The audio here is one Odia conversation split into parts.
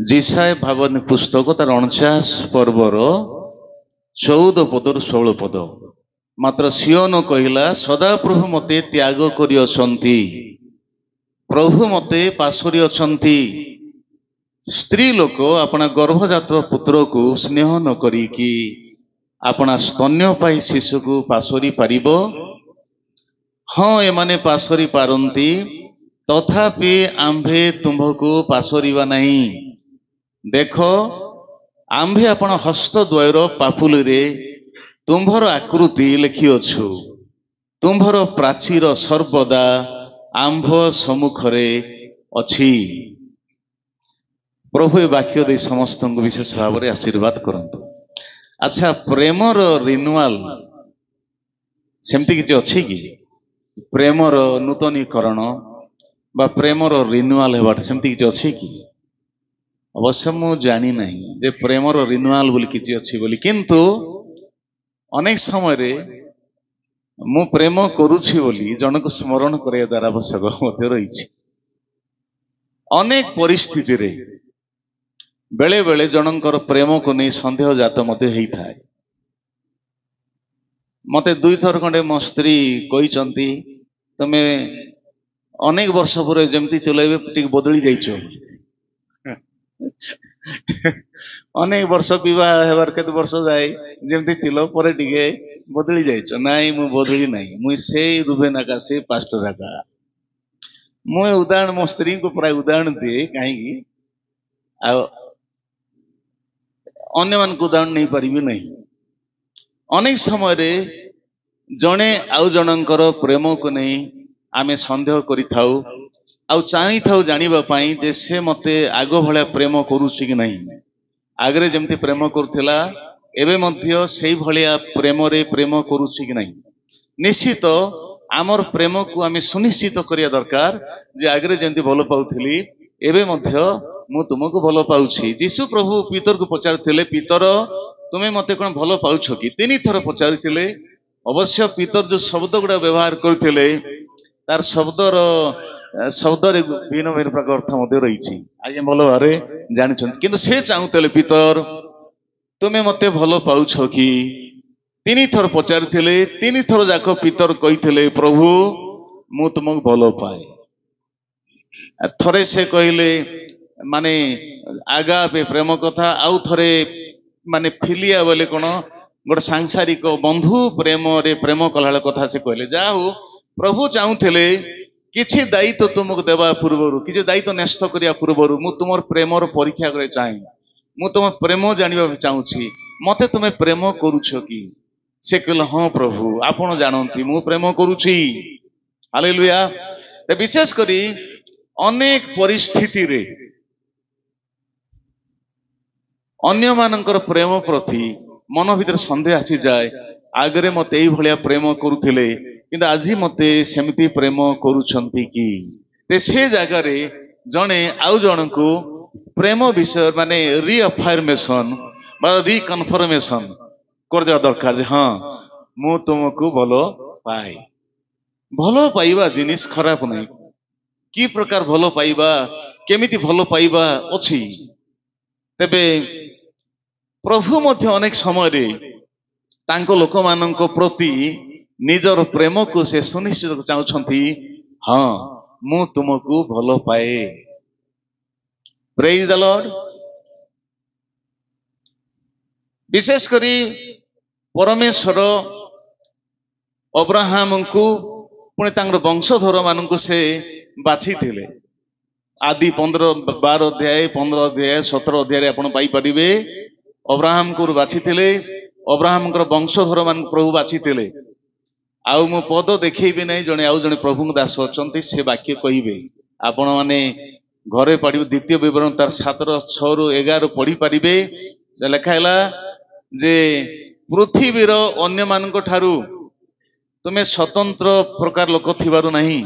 जिसाय भागवत पुस्तक तार 49 पर्वर 14 पदर 16 पद मात्र सियोन कहला सदा प्रभु मते त्याग करियछंती प्रभु मते पासरी अछंती स्त्री लोक अपना गर्भजात पुत्र को स्नेह न करिकी अपना स्तन्य पाई शिशु को पासरी पारिबो हाँ एमाने पासरी पारंती तथापि आम्भे तुम्भको पासरिबा नहीं देख आम्भे आपण हस्तद्वयर पापुली रे तुम्भर आकृति लिखिअछु तुम्भर प्राचीर सर्वदा आम्भ सम्मुखरे अछि। प्रभु ए वाक्य दे समस्त को विशेष भाव में आशीर्वाद करंतु। अच्छा प्रेमर रिन्युअल सेमती किछि अछि कि प्रेमर नूतनीकरण बा प्रेमर रिन्युअल हेबाट सेमती किछि अछि कि अवश्य मु जानी नहीं जे प्रेमर रिन्युअल बोली किछि अछि बोली किंतु अनेक समय रे मु प्रेम करूछि बोली जनक स्मरण करे द्वारा आवश्यक मध्य रही अनेक परिस्थिति रे बेले बेले जनकर प्रेम को नहीं संदेह जात मते हेई थाए मते दुई थर खंडे मो स्त्री कहिचंती तमे अनेक वर्ष पर जेमती चलेबे टिक बदली जाइछो अनेक वर्ष विवाह हेबार केते वर्ष जाए जेमती तिलो परे टिके बदली जाइछो नाई मु बदली नहीं मु सेई रुबे नाका से पास्टर नाका मु उदाहरण मो स्त्री को प्राय उदाहरण दिए काहेकि आ अन्य मान को उदाहरण नहीं पारिबी नहीं अनेक समय रे जणे आउ जनकर प्रेम को नहीं आमे संदेह करि थाउ आउ चाहि थाउ जानिबा पई जे से मते आगो भले प्रेम करूछि कि नहीं आगरे जेमती प्रेम करूथिला एबे मध्य सेई भलिया प्रेम रे प्रेम करूछि कि नहीं निश्चित आमर प्रेम को आमे सुनिश्चित करिया दरकार जे आगरे जेमती भलो पाउथिली एबे मध्य मु तुमको भलो पाउछि। यीशु प्रभु पीतर को पचारथिले पीतर तुमे मते कोन भलो पाउछो कि तीन थर पचारथिले अवश्य पीतर जो शब्द गुडा व्यवहार करथिले तार शब्दर शब्द रे भिन्न भिन्न प्रकार अर्थ मध्य रही आगे भल भावे जानी किंतु से चाहूले पीतर तुमे मते भलो पाउछ कि तीन थर पचारिथिले तीन थर जाक पीतर कहिथिले प्रभु मु तुमको भलो पाए थरे से कहले माने आगा पे प्रेम कथा आउ थरे माने फिलिया बोले कोन गोटे सांसारिक बंधु प्रेम रे प्रेम कला कथा से कहले जा हो प्रभु चाहूले किछि दायित्व तुमको देवा पूर्वर किछि दायित्व नष्ट करिया पूर्वर मु तुमर प्रेमर परीक्षा करे चाहे मु तुम प्रेम जानिबा चाहूछि मते तुमे प्रेम करूछ कि से कहले हां प्रभु आपण जानंती मु प्रेम करूछि हालेलुया। ते विशेष करी अनेक परिस्थिति रे अन्य मानकर प्रेम प्रति मन भीतर संदेह आसी जाए आगरे मते एई भलिया प्रेम करूथिले किंतु आज मते सेमती प्रेम करूछंती कि ते से जगह रे जणे आउ जण को प्रेम विषय माने रीअफर्मेशन बा रिकन्फर्मेशन कर जा दरकार जे हां मु तुमको भलो पाए भलो पाइबा जिनिस खराब नहीं की प्रकार भलो पाइबा केमिति भलो पाइबा अछि तेबे प्रभु मध्य अनेक समय रे तांको लोक माननको प्रति निजर प्रेम को से सुनिश्चित चाहूछंती हाँ मु तुमको भलो पाए। Praise the Lord. विशेष करी परमेश्वर अब्राहम को पुणे तांगर वंशधर माननको से बाछि थिले आदि 12 अध्याय 15 अध्याय 17 अध्याय आपण पाई परिबे अब्राहम को बाछि थिले अब्राहम को वंशधर मान प्रभु बाछि थिले आउ मो पद देखैबे नहीं जने आउ जने प्रभु दास अछंती से वाक्य कहिबे आपण माने घरे पढिबे द्वितीय विवरण तार 7:6 ରୁ 11 पढी परिबे लेखा हैला जे पृथ्वीर अन्य मानक ठारू तुमे स्वतंत्र प्रकार लोक थिबारु नहीं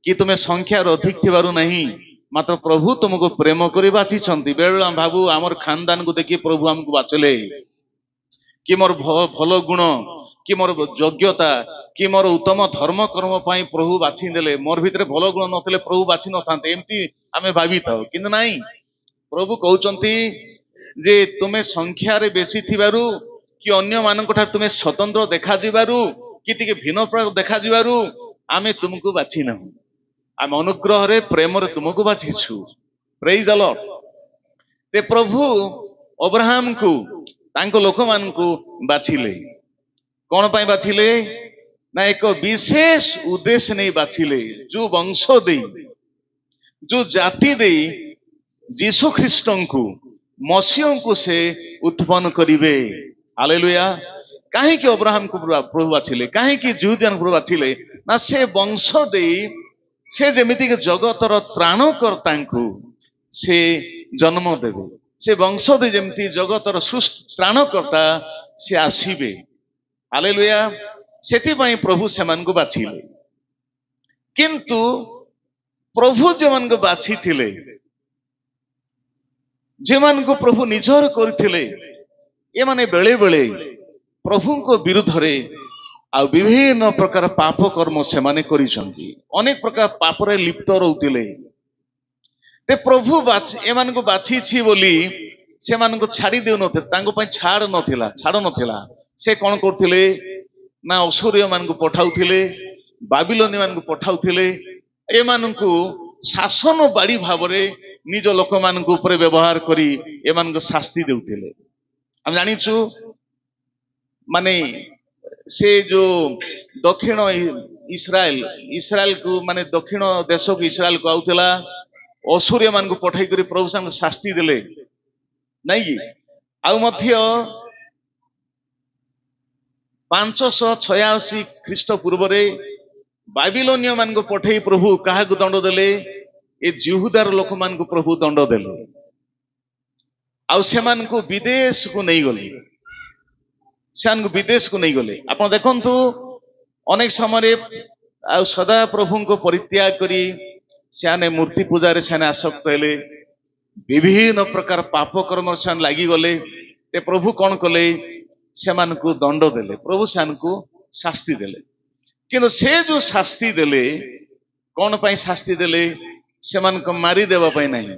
कि तुमे संख्या अधिक थिबारु नहीं मात्र प्रभु तुमको प्रेम करि बाछि छंती बेला भाबू हमर खानदान को देखि प्रभु हमको बाचले कि मोर भलो गुण कि मोर योग्यता कि मोर उत्तम धर्म कर्म पाई प्रभु बाछि देले मोर भितरे भलो गुण नथले प्रभु बाछि नथांते एमती आमे भाबी थाओ किंतु नाही प्रभु कहउचंती जे तुमे संख्या रे बेसी थिबारु कि अन्य मानक ठार तुमे स्वतंत्र देखा जिबारु कि तिके भिन्न प्रकार देखा जिबारु आमे तुमको बाछि ना आम अनुग्रह रे प्रेम रे तुमको बाछिछु प्रेज द लॉर्ड ते प्रभु अब्राहम को तांको लोक मान को बाछिले कौन पाई बाछिले ना एक विशेष उद्देश्य नहीं बाछिले जो वंश दे जो जाति दे जीसु ख्रीष्ट को मसीह को से उत्पन्न करिवे हालेलुया काहे कि अब्राहम को प्रभु बाछिले काहे कि यहूदियन प्रभु बाछिले ना से वंश दे से जेमिति के जगतर त्राणकर्ता को से जन्म देवे से वंश दे जेमिति जगतर सृष्टि त्राणकर्ता से आसीबे हालेलुया सेति पई प्रभु सेमान को बाछिले किंतु प्रभु जेमान को बाछि थिले जेमान को प्रभु निजर करथिले ए माने बेले बेले प्रभु को विरुद्ध रे आ विभिन्न प्रकार पाप कर्म से माने करिसंती अनेक प्रकार पाप रे लिप्त रहउतिले ते प्रभु एमान को बाछि छी बोली से मान को छाड़ी देउ नथे तांको पई छाड़ नथिला से कोन करथिले ना असुरिय मान को पठाउथिले बाबिलोनी मान को पठाउथिले ए मान को शासन बाड़ी भावरे निज लोक मान को ऊपर व्यवहार करी ए मान को शास्ति देउथिले हम जानिछु माने से जो दक्षिण इस्राएल को माने दक्षिण देश को इस्राएल को आउथिला असुरिय मान को पठाई करी प्रभु सान शास्ति देले नहीं कि आउ मध्य 586 ख्रीष्ट पूर्व रे बाबिलोनिय मान को पठाई प्रभु काहा को दंड देले ए जिहुदार लोक मान को प्रभु दंड देले आउ से मान को विदेश को नहीं गले से को विदेश को नहीं गले आपण देखंतु अनेक समय आ सदा प्रभु को परित्याग करी से मूर्ति पूजा रे से आसक्त हेले विभिन्न प्रकार पाप कर्म से लगी गले ते प्रभु कौन कले से को दंड देले प्रभु से को शास्ति देले किंतु से जो शास्ति देले कौन पाई शास्ति देले से मारी देवा पाई नहीं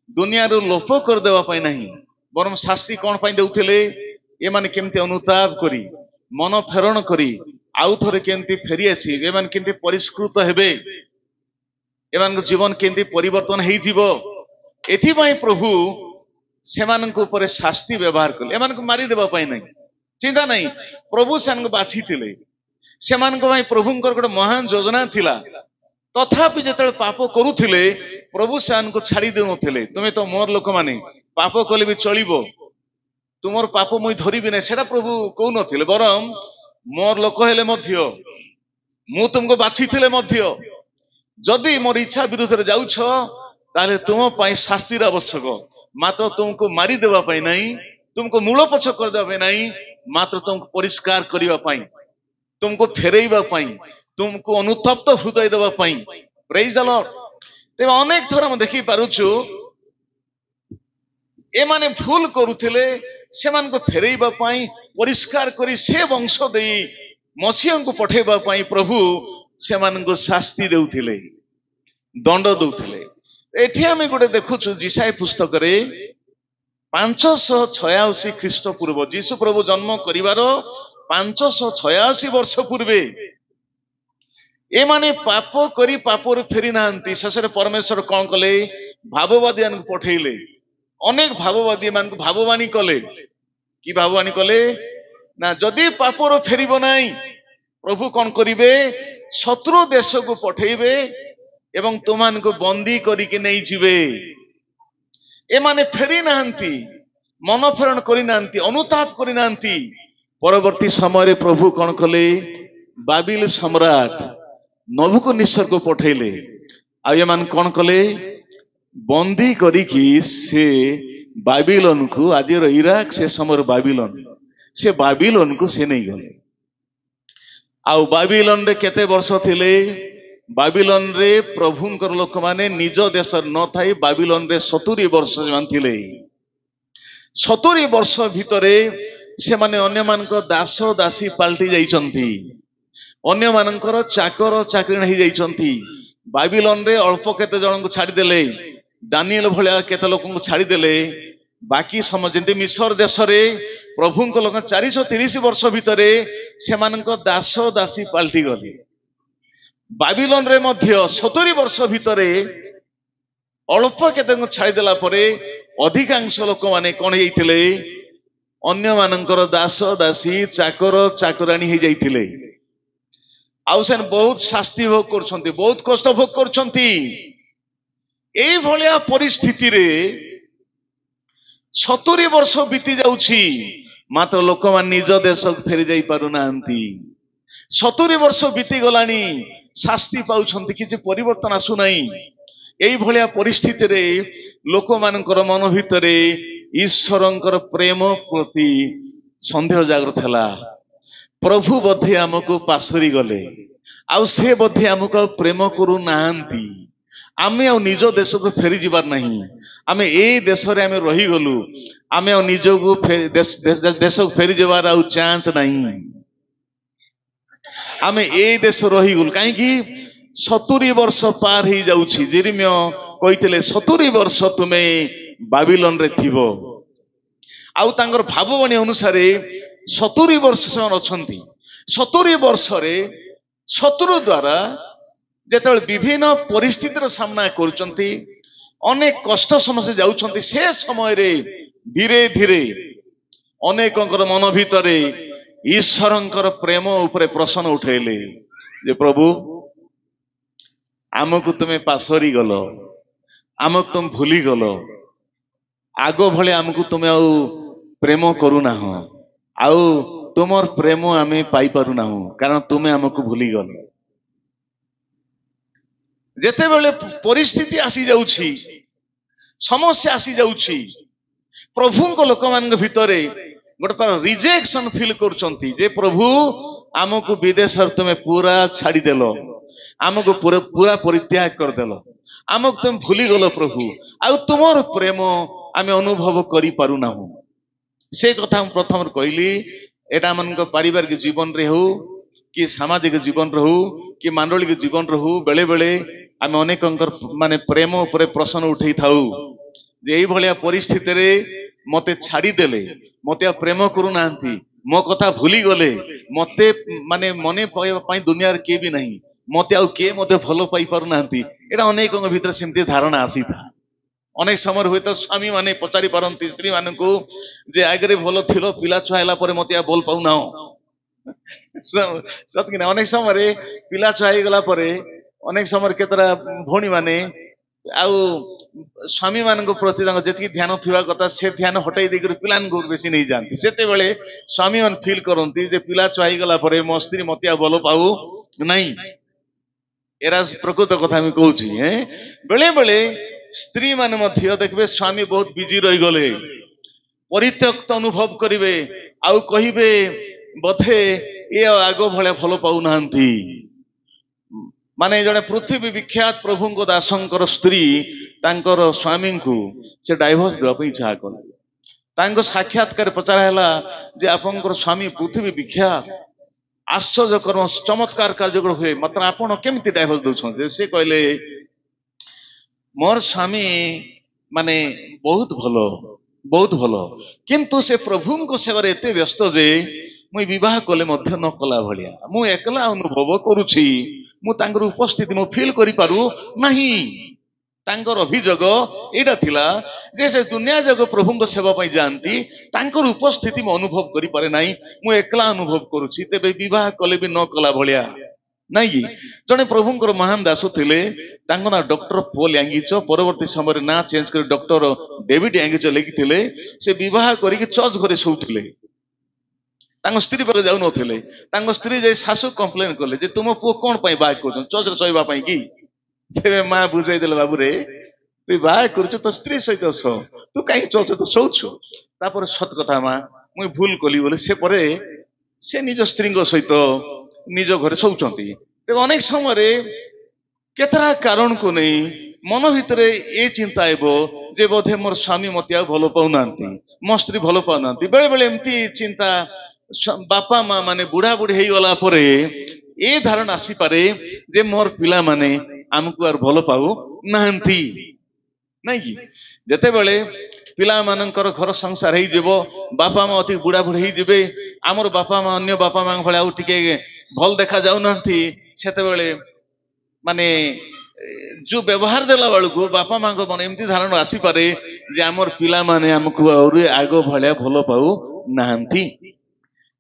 दुनिया रो लोप कर देवा पाई नहीं बरम शास्ति कौन पाई देउथिले ए माने केमती अनुताप करी मन फेरण करी आउ थरे केमती फेरी आसी ए माने केमती परिष्कृत हेबे ए मान जीवन केमती परिवर्तन हेई जीवो एथि पई प्रभु सेमान को ऊपर शास्ति व्यवहार कले एमान को मारी देबा पाई नहीं चिंता नहीं प्रभु सेमान को बाछि थिले सेमान को भाई प्रभुंकर गोटे महान योजना थिला तथापि जेतले पाप करूथिले प्रभु सेमान को छाड़ी देउ नथिले तुमे तो मोर लोक माने पाप कले भी चलिबो तुमर पाप मुई धरिबि नै सेटा प्रभु कहू नथिले बरम मोर लोक हेले मध्य मु तुमको बाछि थिले मध्य जदि मोर इच्छा विरुद्ध रे जाउछ ताले तुम पाई शास्तिर आवश्यक मात्र तुमको मारी देवा पाई नहीं तुमको मूलपोछ कर देवा पाई नहीं मात्र तुमको परिष्कार करिवा पाई तुमको फेरैबा पाई तुमको अनुतप्त हृदय देवा पाई प्रेज द लॉर्ड ते अनेक थर हम देखि पारुछु ए माने भूल करूथिले सेमान को फेरैबा पाई परिष्कार करी से वंश देई मसीह को पठेबा पाई प्रभु सेमान को शास्ति देउथिले दंड देउथिले एठी आमे गोटे देखुछु जिसाई पुस्तक रे 586 ख्रीष्ट पूर्व जीशु प्रभु जन्म करिवार 586 वर्ष पूर्वे ए माने पाप करी पापर फेरी नांती शेषरे परमेश्वर कौन कले भाववादी को पठेले अनेक भाववादी मान को भाववाणी कले कि भाववाणी कले ना जदि पापर फेरिबो नाही प्रभु कौन करिवे शत्रु देश को पठेइबे एवं तुमान को बंदी करिके नहीं जीवे ए माने फेरी नांती मन फेरण करी नांती अनुताप करी नांती परवर्ती समय रे प्रभु कौन कले बाबिल सम्राट नबुकदनेस्सर को पठेले आ ये मान कौन कले बंदी करिकी से बाबिलोन को आज इराक से समय बाबिलोन को से नहीं गले आउ बाबिलोन रे केते वर्ष थिले बाबिलोन रे प्रभुंकर लोक माने निज देश न थाई बाबिलोन रे 70 वर्ष मान थिले 70 वर्ष भितरे से माने अन्य मान को दास दासी पाल्टी जाइचंती अन्य मानकर चाकर चाकरी नहीं जाइचंती बाबिलोन रे अल्प केते जन को छाड़ी देले ଦାନିଏଲ ଭଳିଆ କେତେ ଲୋକଙ୍କୁ ଛାଡ଼ିଦେଲେ ବାକି ସମୟ ଯେମିତି ମିଶର ଦେଶରେ ପ୍ରଭୁଙ୍କ ଲୋକ 430 ବର୍ଷ ଭିତରେ ସେମାନଙ୍କ ଦାସ ଦାସୀ ପାଲଟି ଗଲେ। ବାବିଲନରେ ମଧ୍ୟ 70 ବର୍ଷ ଭିତରେ ଅଳ୍ପ କେତେଙ୍କୁ ଛାଡ଼ିଦେଲା ପରେ ଅଧିକାଂଶ ଲୋକମାନେ କଣ ହେଇଥିଲେ? ଅନ୍ୟମାନଙ୍କର ଦାସ ଦାସୀ ଚାକର ଚାକରାଣୀ ହେଇଯାଇଥିଲେ। ଆଉ ସେ ବହୁତ ଶାସ୍ତି ଭୋଗ କରୁଛନ୍ତି, ବହୁତ କଷ୍ଟ ଭୋଗ କରୁଛନ୍ତି। ଏଇଭଳିଆ ପରିସ୍ଥିତିରେ 70 ବର୍ଷ ବିତି ଯାଉଛି, ମାତ୍ର ଲୋକମାନେ ନିଜ ଦେଶକୁ ଫେରି ଯାଇ ପାରୁନାହାନ୍ତି। 70 ବର୍ଷ ବିତି ଗଲାଣି, ଶାସ୍ତି ପାଉଛନ୍ତି, କିଛି ପରିବର୍ତ୍ତନ ଆସୁନାହିଁ। ଏଇଭଳିଆ ପରିସ୍ଥିତିରେ ଲୋକମାନଙ୍କର ମନ ଭିତରେ ଈଶ୍ୱରଙ୍କର ପ୍ରେମ ପ୍ରତି ସନ୍ଦେହ ଜାଗ୍ରତ ହେଲା। ପ୍ରଭୁ ବୋଧେ ଆମକୁ ପାଶୋରି ଗଲେ, ଆଉ ସେ ବୋଧେ ଆମକୁ ଆଉ ପ୍ରେମ କରୁନାହାନ୍ତି। ଆମେ ଆଉ ନିଜ ଦେଶକୁ ଫେରି ଯିବାର ନାହିଁ। ଆମେ ଏଇ ଦେଶରେ ଆମେ ରହିଗଲୁ, ଆମେ ଆଉ ନିଜକୁ ଦେଶକୁ ଫେରି ଯିବାର ଆଉ ଚାନ୍ସ ନାହିଁ। ଆମେ ଏଇ ଦେଶ ରହିଗଲୁ କାହିଁକି? 70 ବର୍ଷ ପାର ହେଇଯାଉଛି। ଯେରେମିୟା କହିଥିଲେ 70 ବର୍ଷ ତୁମେ ବାବିଲନରେ ଥିବ। ଆଉ ତାଙ୍କର ଭାବବାଣୀ ଅନୁସାରେ 70 ବର୍ଷ ସେମାନେ ଅଛନ୍ତି। 70 ବର୍ଷରେ ଶତ୍ରୁ ଦ୍ୱାରା ଯେତେବେଳେ ବିଭିନ୍ନ ପରିସ୍ଥିତିର ସାମ୍ନା କରୁଛନ୍ତି, ଅନେକ କଷ୍ଟ ସମସ୍ତେ ଯାଉଛନ୍ତି, ସେ ସମୟରେ ଧୀରେ ଧୀରେ ଅନେକଙ୍କର ମନ ଭିତରେ ଈଶ୍ୱରଙ୍କର ପ୍ରେମ ଉପରେ ପ୍ରଶ୍ନ ଉଠେଇଲେ ଯେ ପ୍ରଭୁ ଆମକୁ ତୁମେ ପାଶୋରି ଗଲ, ଆମକୁ ତୁମେ ଭୁଲିଗଲ, ଆଗ ଭଳି ଆମକୁ ତୁମେ ଆଉ ପ୍ରେମ କରୁନାହଁ, ଆଉ ତୁମର ପ୍ରେମ ଆମେ ପାଇପାରୁନାହୁଁ, କାରଣ ତୁମେ ଆମକୁ ଭୁଲିଗଲ। ଯେତେବେଳେ ପରିସ୍ଥିତି ଆସି ଯାଉଛି, ସମସ୍ୟା ଆସି ଯାଉଛି, ପ୍ରଭୁଙ୍କ ଲୋକମାନଙ୍କ ଭିତରେ ଗୋଟେ ପ୍ରକାର ରିଜେକ୍ସନ ଫିଲ୍ କରୁଛନ୍ତି ଯେ ପ୍ରଭୁ ଆମକୁ ବିଦେଶରେ ତୁମେ ପୁରା ଛାଡ଼ିଦେଲ, ଆମକୁ ପୁରା ପରିତ୍ୟାଗ କରିଦେଲ, ଆମକୁ ତୁମେ ଭୁଲିଗଲ ପ୍ରଭୁ, ଆଉ ତୁମର ପ୍ରେମ ଆମେ ଅନୁଭବ କରିପାରୁନାହୁଁ। ସେ କଥା ମୁଁ ପ୍ରଥମରେ କହିଲି। ଏଟା ଆମମାନଙ୍କ ପାରିବାରିକ ଜୀବନରେ ହଉ କି ସାମାଜିକ ଜୀବନରେ ହଉ କି ମାଣ୍ଡଳିକ ଜୀବନରେ ହଉ, ବେଳେ ବେଳେ ଆମେ ଅନେକଙ୍କର ମାନେ ପ୍ରେମ ଉପରେ ପ୍ରଶ୍ନ ଉଠେଇଥାଉ ଯେ ଏଇଭଳିଆ ପରିସ୍ଥିତିରେ ମତେ ଛାଡ଼ିଦେଲେ, ମତେ ଆଉ ପ୍ରେମ କରୁନାହାନ୍ତି, ମୋ କଥା ଭୁଲିଗଲେ, ମତେ ମାନେ ମନେ ପାଇବା ପାଇଁ ଦୁନିଆରେ କିଏ ବି ନାହିଁ, ମତେ ଆଉ କିଏ ମତେ ଭଲ ପାଇ ପାରୁନାହାନ୍ତି। ଏଇଟା ଅନେକଙ୍କ ଭିତରେ ସେମିତି ଧାରଣା ଆସିଥାଏ। ଅନେକ ସମୟରେ ହୁଏତ ସ୍ୱାମୀ ମାନେ ପଚାରି ପାରନ୍ତି ସ୍ତ୍ରୀ ମାନଙ୍କୁ ଯେ ଆଗରେ ଭଲ ଥିଲ, ପିଲା ଛୁଆ ହେଲା ପରେ ମତେ ଆଉ ଭଲ ପାଉନାହ। ସତ କି ନା? ଅନେକ ସମୟରେ ପିଲା ଛୁଆ ହେଇଗଲା ପରେ ଅନେକ ସମୟରେ କେତେଟା ଭଉଣୀ ମାନେ ଆଉ ସ୍ୱାମୀ ମାନଙ୍କ ପ୍ରତି ତାଙ୍କ ଯେତିକି ଧ୍ୟାନ ଥିବା କଥା ସେ ଧ୍ୟାନ ହଟେଇ ଦେଇକରି ପିଲାମାନଙ୍କୁ ବେଶୀ ନେଇଯାଆନ୍ତି। ସେତେବେଳେ ସ୍ୱାମୀ ମାନେ ଫିଲ୍ କରନ୍ତି ଯେ ପିଲା ଛୁଆ ହେଇଗଲା ପରେ ମୋ ସ୍ତ୍ରୀ ମତେ ଆଉ ଭଲ ପାଉ ନାହିଁ। ଏରା ପ୍ରକୃତ କଥା ମୁଁ କହୁଛି। ବେଳେ ବେଳେ ସ୍ତ୍ରୀ ମାନେ ମଧ୍ୟ ଦେଖିବେ ସ୍ୱାମୀ ବହୁତ ବିଜି ରହିଗଲେ, ପରିତ୍ୟକ୍ତ ଅନୁଭବ କରିବେ, ଆଉ କହିବେ ବୋଧେ ଏ ଆଗ ଭଳିଆ ଭଲ ପାଉନାହାନ୍ତି। ମାନେ ଜଣେ ପୃଥିବୀ ବିଖ୍ୟାତ ପ୍ରଭୁଙ୍କ ଦାସଙ୍କର ସ୍ତ୍ରୀ ତାଙ୍କର ସ୍ୱାମୀଙ୍କୁ ସେ ଡାଇଭର୍ସ ଦେବା ପାଇଁ ଇଚ୍ଛା କଲେ। ତାଙ୍କ ସାକ୍ଷାତକାର ପଚରା ହେଲା ଯେ ଆପଣଙ୍କର ସ୍ୱାମୀ ପୃଥିବୀ ବିଖ୍ୟାତ, ଆଶ୍ଚର୍ଯ୍ୟକର ଚମତ୍କାର କାର୍ଯ୍ୟ ହୁଏ, ମାତ୍ର ଆପଣ କେମିତି ଡାଇଭର୍ସ ଦଉଛନ୍ତି? ସେ କହିଲେ ମୋର ସ୍ୱାମୀ ମାନେ ବହୁତ ଭଲ, ବହୁତ ଭଲ, କିନ୍ତୁ ସେ ପ୍ରଭୁଙ୍କ ସେବାରେ ଏତେ ବ୍ୟସ୍ତ ଯେ ମୁଁ ବିବାହ କଲେ ମଧ୍ୟ ନ କଲା ଭଳିଆ ମୁଁ ଏକଲା ଅନୁଭବ କରୁଛି, ମୁଁ ତାଙ୍କର ଉପସ୍ଥିତି ମୁଁ ଫିଲ୍ କରିପାରୁ ନାହିଁ। ତାଙ୍କର ଅଭିଯୋଗ ଏଇଟା ଥିଲା ଯେ ସେ ଦୁନିଆ ଯାକ ପ୍ରଭୁଙ୍କ ସେବା ପାଇଁ ଯାଆନ୍ତି, ତାଙ୍କର ଉପସ୍ଥିତି ମୁଁ ଅନୁଭବ କରିପାରେ ନାହିଁ, ମୁଁ ଏକଲା ଅନୁଭବ କରୁଛି, ତେବେ ବିବାହ କଲେ ବି ନ କଲା ଭଳିଆ। ନାଇଁ କି? ଜଣେ ପ୍ରଭୁଙ୍କର ମହାନ ଦାସ ଥିଲେ, ତାଙ୍କ ନାଁ ଡକ୍ଟର ପୋଲ ୟାଙ୍ଗିଚ। ପରବର୍ତ୍ତୀ ସମୟରେ ନାଁ ଚେଞ୍ଜ କରି ଡକ୍ଟର ଡେଭିଡ ୟାଙ୍ଗିଚ ଲେଖିଥିଲେ। ସେ ବିବାହ କରିକି ଚର୍ଚ୍ଚ ଘରେ ଶୋଉଥିଲେ, ତାଙ୍କ ସ୍ତ୍ରୀ ପାଖରେ ଯାଉନଥିଲେ। ତାଙ୍କ ସ୍ତ୍ରୀ ଯାଇ ଶାଶୁ କମ୍ପ୍ଲେନ କଲେ ଯେ ତୁମ ପୁଅ କଣ ପାଇଁ ବାହା କରୁଛନ୍ତି, ଚର୍ଚ୍ଚରେ ଶୋଇବା ପାଇଁ କି? ତେବେ ମା ବୁଝେଇ ଦେଲେ, ବାବୁରେ ତୁ ବାହା କରୁଛୁ ତୋ ସ୍ତ୍ରୀ ସହିତ ଶୋ, ତୁ କାହିଁକି ଚର୍ଚ୍ଚରେ ତ ଶୋଉଛୁ? ତାପରେ ସତ କଥା ମା ମୁଁ ଭୁଲ କଲି ବୋଲି ସେ ପରେ ସେ ନିଜ ସ୍ତ୍ରୀଙ୍କ ସହିତ ନିଜ ଘରେ ଶୋଉଛନ୍ତି। ତେବେ ଅନେକ ସମୟରେ କେତେଟା କାରଣକୁ ନେଇ ମନ ଭିତରେ ଏ ଚିନ୍ତା ହେବ ଯେ ବୋଧେ ମୋର ସ୍ୱାମୀ ମତେ ଆଉ ଭଲ ପାଉନାହାନ୍ତି, ମୋ ସ୍ତ୍ରୀ ଭଲ ପାଉନାହାନ୍ତି। ବେଳେ ବେଳେ ଏମିତି ଚିନ୍ତା ବାପା ମା ମାନେ ବୁଢା ବୁଢୀ ହେଇଗଲା ପରେ ଏ ଧାରଣା ଆସିପାରେ ଯେ ମୋର ପିଲାମାନେ ଆମକୁ ଆଉ ଭଲ ପାଉ ନାହାନ୍ତି। ନାଇଁ କି? ଯେତେବେଳେ ପିଲାମାନଙ୍କର ଘର ସଂସାର ହେଇଯିବ, ବାପା ମା ଅତି ବୁଢା ବୁଢୀ ହେଇଯିବେ, ଆମର ବାପା ମା ଅନ୍ୟ ବାପା ମାଙ୍କ ଭଳି ଆଉ ଟିକେ ଭଲ ଦେଖା ଯାଉନାହାନ୍ତି, ସେତେବେଳେ ମାନେ ଯୋଉ ବ୍ୟବହାର ଦେଲା ବେଳକୁ ବାପା ମାଙ୍କ ମନ ଏମିତି ଧାରଣା ଆସିପାରେ ଯେ ଆମର ପିଲାମାନେ ଆମକୁ ଆହୁରି ଆଗ ଭଳିଆ ଭଲ ପାଉ ନାହାନ୍ତି।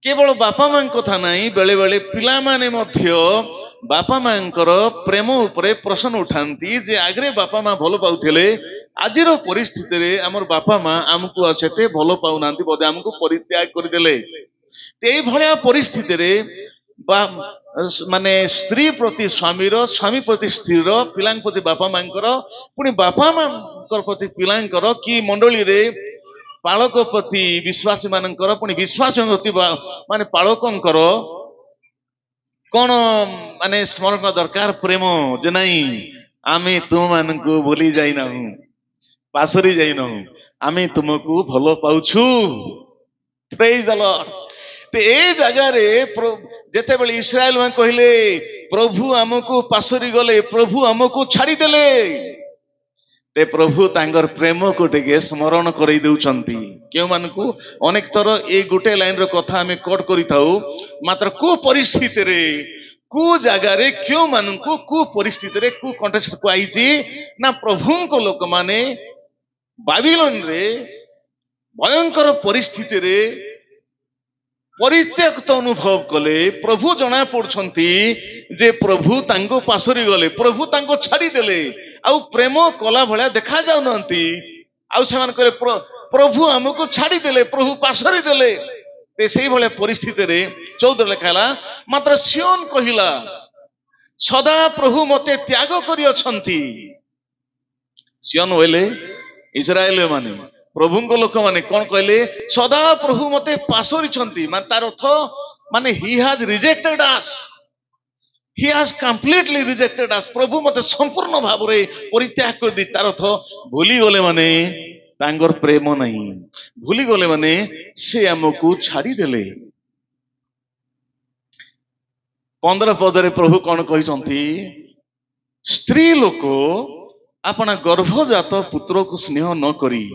କେବଳ ବାପା ମାଙ୍କ କଥା ନାହିଁ, ବେଳେ ବେଳେ ପିଲାମାନେ ମଧ୍ୟ ବାପା ମାଙ୍କର ପ୍ରେମ ଉପରେ ପ୍ରଶ୍ନ ଉଠାନ୍ତି ଯେ ଆଗରେ ବାପା ମା ଭଲ ପାଉଥିଲେ, ଆଜିର ପରିସ୍ଥିତିରେ ଆମର ବାପା ମା ଆମକୁ ଆଉ ସେତେ ଭଲ ପାଉନାହାନ୍ତି, ବୋଧେ ଆମକୁ ପରିତ୍ୟାଗ କରିଦେଲେ। ଏଇଭଳିଆ ପରିସ୍ଥିତିରେ ବା ମାନେ ସ୍ତ୍ରୀ ପ୍ରତି ସ୍ୱାମୀର, ସ୍ୱାମୀ ପ୍ରତି ସ୍ତ୍ରୀର, ପିଲାଙ୍କ ପ୍ରତି ବାପା ମାଙ୍କର, ପୁଣି ବାପା ମାଙ୍କର ପ୍ରତି ପିଲାଙ୍କର, କି ମଣ୍ଡଳୀରେ ପାଳକ ପ୍ରତି ବିଶ୍ୱାସୀ ମାନଙ୍କର, ପୁଣି ବିଶ୍ୱାସ ପ୍ରତି ମାନେ ପାଳକଙ୍କର କଣ ମାନେ ସ୍ମରଣ ଦରକାର? ପ୍ରେମ, ଯେ ନାଇଁ ଆମେ ତୁମମାନଙ୍କୁ ଭୁଲି ଯାଇନାହୁଁ, ପାସରି ଯାଇନାହୁଁ, ଆମେ ତୁମକୁ ଭଲ ପାଉଛୁ। ପ୍ରେଜ୍ ଦ ଲର୍ଡ। ଏ ଜାଗାରେ ଯେତେବେଳେ ଇସ୍ରାଏଲ ମାନେ କହିଲେ ପ୍ରଭୁ ଆମକୁ ପାସରି ଗଲେ, ପ୍ରଭୁ ଆମକୁ ଛାଡିଦେଲେ, ते प्रभु तांगर प्रेम को टिके स्मरण करई देउछंती। केउमानकु अनेक थर ए गुटे लाइन रो कथा हमें कोट करिताउ, मात्र को परिस्थिति रे, को जगह रे, केउमानकु को परिस्थिति रे, को कॉन्टेक्स्ट को आईची ना प्रभु को लोक माने बाबिलोन रे भयंकर परिस्थिति रे परित्यक्त अनुभव कले। प्रभु जना पड़छंती जे प्रभु तांको पासरी गले, प्रभु तांको छाड़ी देले, आउ प्रेम कला भलिया देखा जाउ नंती, आउ सेमान करे प्रभु हमको छाड़ी देले, प्रभु पासरी देले। ते सेही भलिया परिस्थिति रे 14 लेखाला, मात्र सियोन कहिला सदा प्रभु मते त्याग करी अछंती। सियोन होइले इस्राएल माने प्रभु को लोक माने कौन कहले? सदा प्रभु मते पासरी छंती। मान तार अर्थ माने he has rejected us, he has completely rejected us. प्रभु मते संपूर्ण भाव रे परित्याग कर दी। तार अर्थ भूली गले माने तांगर प्रेम नहीं, भूली गले माने से हमको छाड़ी देले। 15 पदरे प्रभु कौन कहिसंती? स्त्री लोक अपना गर्भजात पुत्र को स्नेह न करी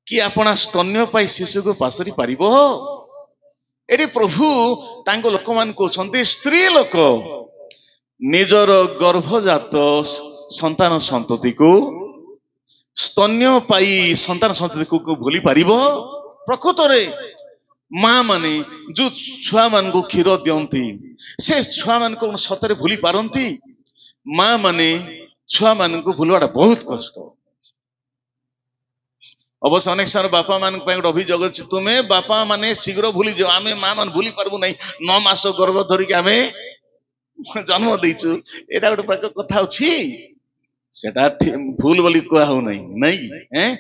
कि अपना स्तन्य पाई शिशु को पासरी पारिबो। एडी प्रभु तांको लोक मान कहउछंती स्त्री लोक निजर गर्भजात संतान संतति को, स्तन्य पाई संतान संतति को भूली पारिबो? प्रकृत रे मां माने जो छुआ मान को क्षीर दियंती, से छुआ मान को सतरे भूली पारंती? मां माने छुआ मान को भूलवाटा बहुत कष्ट। अवश्य अनेक सार बापा मान अभियोग अच्छे, तुम्हें बापा माने शीघ्र भूली जाओ, आम मां मान भूली पारबू नहीं। 9 मास गर्भ धरिक आम जन्म देचु, एटा गोटे प्रकार कथा अच्छी, सेटा भूल बोली कहा हो नहीं।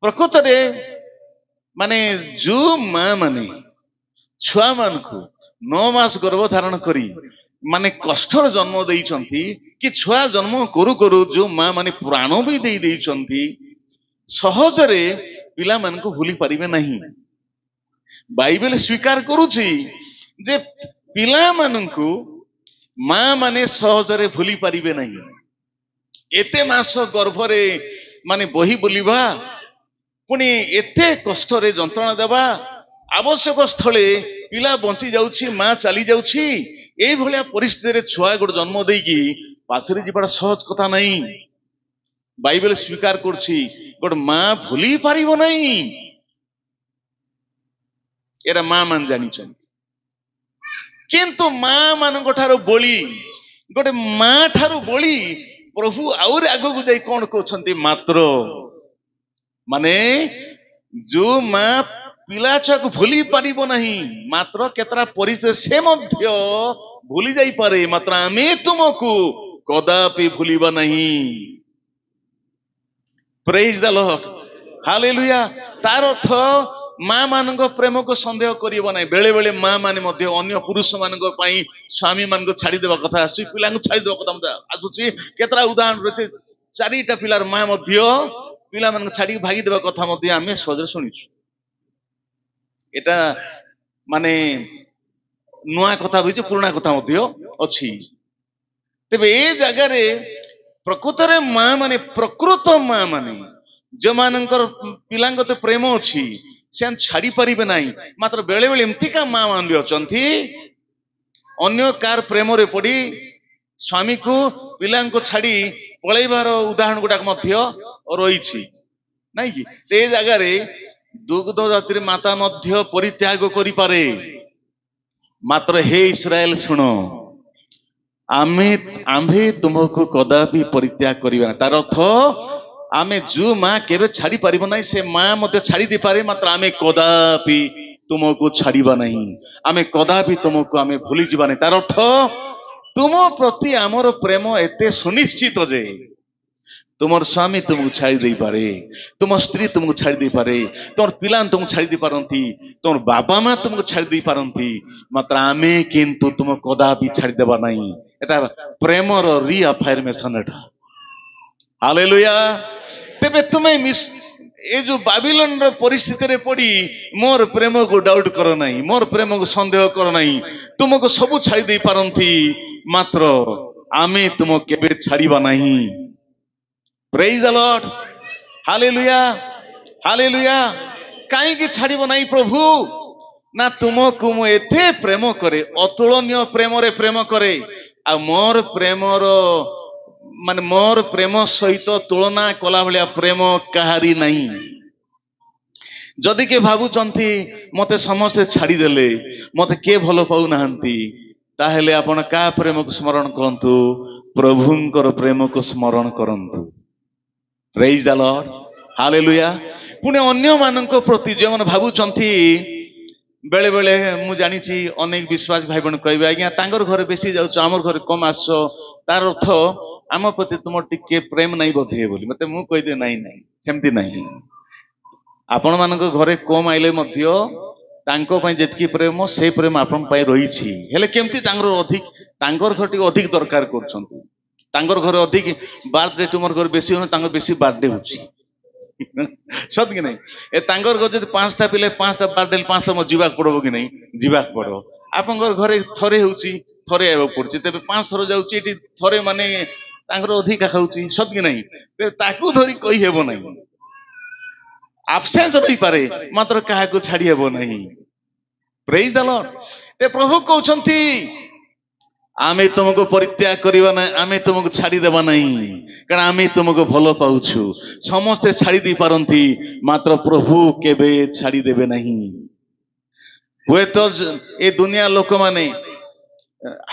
प्रकृत रे माने जो मां माने छुआ मान को 9 मास गर्भ धारण करी माने कष्टर जन्म देइचंती, कि छुआ जन्म करू करू जो मां माने प्राण भी दे देइचंती, सहजरे पिला मान को भूली पारिबे नहीं। बाइबल स्वीकार करूची जे पिला मान को मां माने सहजरे भूली पारिबे नहीं। एते मास गर्भरे माने बही बोलिबा, पुणी एते कष्ट रे जंत्रणा देबा, आवश्यक स्थले पिला बंची जाउची, मां चली जाउची, एई भलिया परिस्थिति रे छुआ गोटे जन्म देकी पासरी जीवाटा सहज कथा नहीं। बाइबल स्वीकार करछि गोटे मां भूली पारिबो नहीं। एरा मां मान जानिछन, किंतु मां मान ठारो बोली, गोटे मां ठारो बोली प्रभु और आगो को जाई कोन कहउछंती? मात्र माने जो मां पिला छुआ को भूली पारिबो नहीं, मात्र केतरा परिस्थिति से मध्य भूली जाई पारे, मात्र आमे तुमको कदापि भूलिबा नहीं। Praise the Lord, hallelujah. तार अर्थ मां मानक प्रेम को संदेह करिबो नहीं। बेले बेले मां माने मध्य अन्य पुरुष मानक पई स्वामी मान को छाड़ी देबा कथा आसी, पिला को छाड़ी देबा कथा मते आसुची। केतरा उदाहरण रचे, 4टा पिलार मां मध्य पिला मान छाड़ी भागी देबा कथा मते आमे सजरे सुनिछु। एटा माने नुआ कथा होइछ, पुराना कथा मध्य अछि। तेबे ए जगह रे ପ୍ରକୃତରେ ମା ମାନେ ପ୍ରକୃତ ମା ମାନେ ଯୋଉମାନଙ୍କର ପିଲାଙ୍କ ତ ପ୍ରେମ ଅଛି ସେ ଛାଡି ପାରିବେ ନାହିଁ। ମାତ୍ର ବେଳେ ବେଳେ ଏମିତିକା ମା ମାନେ ବି ଅଛନ୍ତି ଅନ୍ୟ କାର ପ୍ରେମରେ ପଡି ସ୍ୱାମୀକୁ ପିଲାଙ୍କୁ ଛାଡି ପଳେଇବାର ଉଦାହରଣ ଗୁଡାକ ମଧ୍ୟ ରହିଛି ନାଇଁ କି? ଏ ଜାଗାରେ ଦୁଗ୍ଧ ଜାତିର ମାତା ମଧ୍ୟ ପରିତ୍ୟାଗ କରିପାରେ। ମାତ୍ର ହେ ଇସ୍ରାଏଲ ଶୁଣ, ଆମେ ଆମ୍ଭେ ତୁମକୁ କଦାପି ପରିତ୍ୟାଗ କରିବା ନାହିଁ। ତାର ଅର୍ଥ ଆମେ ଯୋଉ ମା କେବେ ଛାଡି ପାରିବ ନାହିଁ ସେ ମା ମଧ୍ୟ ଛାଡି ଦେଇପାରେ, ମାତ୍ର ଆମେ କଦାପି ତୁମକୁ ଛାଡିବା ନାହିଁ, ଆମେ କଦାପି ତୁମକୁ ଆମେ ଭୁଲି ଯିବା ନାହିଁ। ତାର ଅର୍ଥ ତୁମ ପ୍ରତି ଆମର ପ୍ରେମ ଏତେ ସୁନିଶ୍ଚିତ ଯେ ତୁମର ସ୍ୱାମୀ ତୁମକୁ ଛାଡି ଦେଇପାରେ, ତୁମ ସ୍ତ୍ରୀ ତୁମକୁ ଛାଡି ଦେଇପାରେ, ତୁମର ପିଲା ତୁମକୁ ଛାଡି ଦେଇପାରନ୍ତି, ତୁମର ବାବା ମା ତୁମକୁ ଛାଡି ଦେଇପାରନ୍ତି, ମାତ୍ର ଆମେ କିନ୍ତୁ ତୁମକୁ କଦାପି ଛାଡିଦେବା ନାହିଁ। ଏଟା ପ୍ରେମର ରିଆଫାର୍ମେସନ ଏଟା। ହାଲେଲୁୟା। ତେବେ ତୁମେ ଏ ଯୋଉ ବାବିଲୋନର ପରିସ୍ଥିତିରେ ପଡି ମୋର ପ୍ରେମକୁ ଡାଉଟ କର ନାହିଁ, ମୋର ପ୍ରେମକୁ ସନ୍ଦେହ କର ନାହିଁ। ତୁମକୁ ସବୁ ଛାଡି ଦେଇ ପାରନ୍ତି, ମାତ୍ର ଆମେ ତୁମକୁ କେବେ ଛାଡିବା ନାହିଁ। ପ୍ରେଜ୍ ଦ ଲର୍ଡ। Hallelujah, hallelujah. କାହିଁକି ଛାଡିବ ନାହିଁ ପ୍ରଭୁ? ନା ତୁମକୁ ମୁଁ ଏତେ ପ୍ରେମ କରେ, ଅତୁଳନୀୟ ପ୍ରେମରେ ପ୍ରେମ କରେ। ଆଉ ମୋର ପ୍ରେମର ମାନେ ମୋର ପ୍ରେମ ସହିତ ତୁଳନା କଲା ଭଳିଆ ପ୍ରେମ କାହାରି ନାହିଁ। ଯଦି କିଏ ଭାବୁଛନ୍ତି ମତେ ସମସ୍ତେ ଛାଡିଦେଲେ, ମତେ କିଏ ଭଲ ପାଉନାହାନ୍ତି, ତାହେଲେ ଆପଣ କାହା ପ୍ରେମକୁ ସ୍ମରଣ କରନ୍ତୁ? ପ୍ରଭୁଙ୍କର ପ୍ରେମକୁ ସ୍ମରଣ କରନ୍ତୁ। ପ୍ରେଜ୍ ଦ ଲର୍ଡ। ହାଲେଲୁୟା। ପୁଣି ଅନ୍ୟମାନଙ୍କ ପ୍ରତି ଯେଉଁମାନେ ଭାବୁଛନ୍ତି, ବେଳେ ବେଳେ ମୁଁ ଜାଣିଛି ଅନେକ ବିଶ୍ୱାସ ଭାଇ ଭଉଣୀ କହିବେ ଆଜ୍ଞା ତାଙ୍କର ଘରେ ବେଶୀ ଯାଉଛ, ଆମର ଘରେ କମ ଆସୁଛ, ତାର ଅର୍ଥ ଆମ ପ୍ରତି ତୁମର ଟିକେ ପ୍ରେମ ନାହିଁ ବୋଧେ ବୋଲି। ମତେ ମୁଁ କହିଦିଏ ନାଇଁ ନାଇଁ, ସେମିତି ନାହିଁ। ଆପଣ ମାନଙ୍କ ଘରେ କମ ଆଇଲେ ମଧ୍ୟ ତାଙ୍କ ପାଇଁ ଯେତିକି ପ୍ରେମ ସେ ପ୍ରେମ ଆପଣଙ୍କ ପାଇଁ ରହିଛି। ହେଲେ କେମିତି ତାଙ୍କର ଅଧିକ, ତାଙ୍କର ଘର ଟିକେ ଅଧିକ ଦରକାର କରୁଛନ୍ତି। ତାଙ୍କର ଘରେ ଅଧିକ ବାର୍ଥଡେ, ତୁମର ଘରେ ବେଶୀ ହଉନି, ତାଙ୍କର ବେଶୀ ବାର୍ଥଡେ ହଉଛି। ସତ କି ନାଇଁ? ଏ ତାଙ୍କର ଘରେ ଯଦି 5ଟା ପିଲେ 5ଟା ବାର୍ଥଡେ 5ଟା ମୋ ଯିବାକୁ ପଡିବ କି ନାଇଁ? ଯିବାକୁ ପଡିବ। ଆପଣଙ୍କର ଘରେ ଥରେ ହଉଛି, ଥରେ ଆଇବାକୁ ପଡୁଛି, ତେବେ 5 ଥର ଯାଉଛି, ଏଠି ଥରେ ମାନେ ତାଙ୍କର ଅଧିକା ଖାଉଛି। ସତ କି ନାଇଁ? ତାକୁ ଧରି କହିହେବ ନାହିଁ। ଆବସେନ୍ସ ରହିପାରେ, ମାତ୍ର କାହାକୁ ଛାଡି ହେବ ନାହିଁ। ପ୍ରେଜ୍ ଦ ଲର୍ଡ। ତେ ପ୍ରଭୁ କହୁଛନ୍ତି ଆମେ ତୁମକୁ ପରିତ୍ୟାଗ କରିବା ନାହିଁ, ଆମେ ତୁମକୁ ଛାଡିଦେବା ନାହିଁ, କାରଣ ଆମେ ତୁମକୁ ଭଲ ପାଉଛୁ। ସମସ୍ତେ ଛାଡି ଦେଇ ପାରନ୍ତି, ମାତ୍ର ପ୍ରଭୁ କେବେ ଛାଡିଦେବେ ନାହିଁ। ହୁଏତ ଏ ଦୁନିଆ ଲୋକମାନେ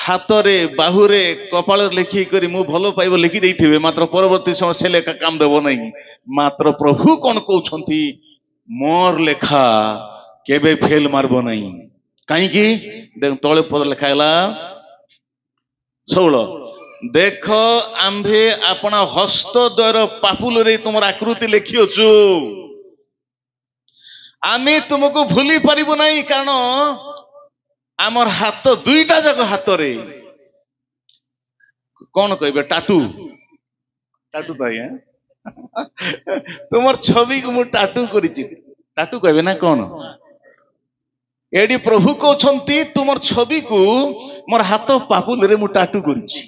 ହାତରେ, ବାହୁରେ, କପାଳରେ ଲେଖିକରି ମୁଁ ଭଲ ପାଇବ ଲେଖି ଦେଇଥିବେ, ମାତ୍ର ପରବର୍ତ୍ତୀ ସମୟ ସେ ଲେଖା କାମ ଦେବ ନାହିଁ। ମାତ୍ର ପ୍ରଭୁ କଣ କହୁଛନ୍ତି? ମୋର ଲେଖା କେବେ ଫେଲ ମାରିବ ନାହିଁ। କାହିଁକି? ଦେଖ ତଳେ ପଦ ଲେଖା ହେଲା 16, ଦେଖ ଆମ୍ଭେ ଆପଣ ହସ୍ତ ଦ୍ଵାର ପାପୁଲରେ ତୁମର ଆକୃତି ଲେଖିଅଛୁ। ଆମେ ତୁମକୁ ଭୁଲି ପାରିବୁ ନାହିଁ, କାରଣ ଆମର ହାତ ଦୁଇଟା ଯାକ ହାତରେ କଣ କହିବେ? ଟାଟୁ। ଟାଟୁ ତ ଆଜ୍ଞା ତୁମର ଛବିକୁ ମୁଁ ଟାଟୁ କରିଛି। ଟାଟୁ କହିବେ ନା କଣ? ଏଠି ପ୍ରଭୁ କହୁଛନ୍ତି ତୁମର ଛବିକୁ ମୋର ହାତ ପାପୁଲିରେ ମୁଁ ଟାଟୁ କରିଛି।